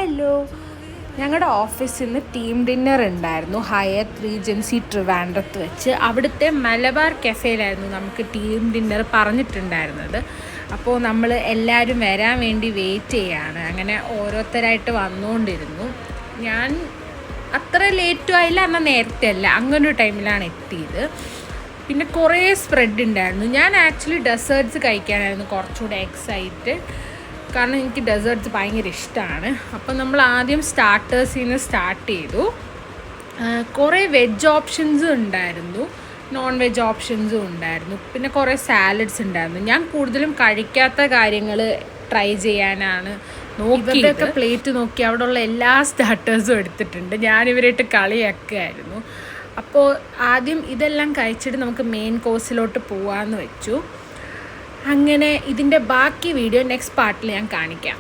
Hello, ഞങ്ങളുടെ ഓഫീസിൽ നിന്ന് ടീം ഡിന്നർ ഉണ്ടായിരുന്നു ഹയത്ത് റീജൻസി ട്രിവാൻഡ്രത്ത് വെച്ച്. അവിടുത്തെ മലബാർ കഫേയിലായിരുന്നു നമുക്ക് ടീം ഡിന്നർ പറഞ്ഞിട്ടുണ്ടായിരുന്നത്. അപ്പോൾ നമ്മൾ എല്ലാവരും വരാൻ വേണ്ടി വെയിറ്റ് ചെയ്യാണ്. അങ്ങനെ ഓരോരുത്തരായിട്ട് വന്നുകൊണ്ടിരുന്നു. ഞാൻ അത്ര ലേറ്റും ആയില്ല, എന്നാൽ നേരത്തെ അല്ല, അങ്ങനൊരു ടൈമിലാണ് എത്തിയത്. പിന്നെ കുറേ സ്പ്രെഡ് ഉണ്ടായിരുന്നു. ഞാൻ ആക്ച്വലി ഡെസേർട്ട്സ് കഴിക്കാനായിരുന്നു കുറച്ചുകൂടെ എക്സൈറ്റഡ്, കാരണം എനിക്ക് ഡെസേർട്ട്സ് ഭയങ്കര ഇഷ്ടമാണ്. അപ്പം നമ്മൾ ആദ്യം സ്റ്റാർട്ടേഴ്സിൽ നിന്ന് സ്റ്റാർട്ട് ചെയ്തു. കുറേ വെജ് ഓപ്ഷൻസും ഉണ്ടായിരുന്നു, നോൺ വെജ് ഓപ്ഷൻസും ഉണ്ടായിരുന്നു, പിന്നെ കുറേ സാലഡ്സ് ഉണ്ടായിരുന്നു. ഞാൻ കൂടുതലും കഴിക്കാത്ത കാര്യങ്ങൾ ട്രൈ ചെയ്യാനാണ് നോക്കിയത്. ഇവരുടെയൊക്കെ പ്ലേറ്റ് നോക്കി അവിടെ ഉള്ള എല്ലാ സ്റ്റാർട്ടേഴ്സും എടുത്തിട്ടുണ്ട്. ഞാനിവരായിട്ട് കളിയാക്കുകയായിരുന്നു. അപ്പോൾ ആദ്യം ഇതെല്ലാം കഴിച്ചിട്ട് നമുക്ക് മെയിൻ കോഴ്സിലോട്ട് പോകാമെന്ന് വെച്ചു. അങ്ങനെ ഇതിൻ്റെ ബാക്കി വീഡിയോ നെക്സ്റ്റ് പാർട്ടിൽ ഞാൻ കാണിക്കാം.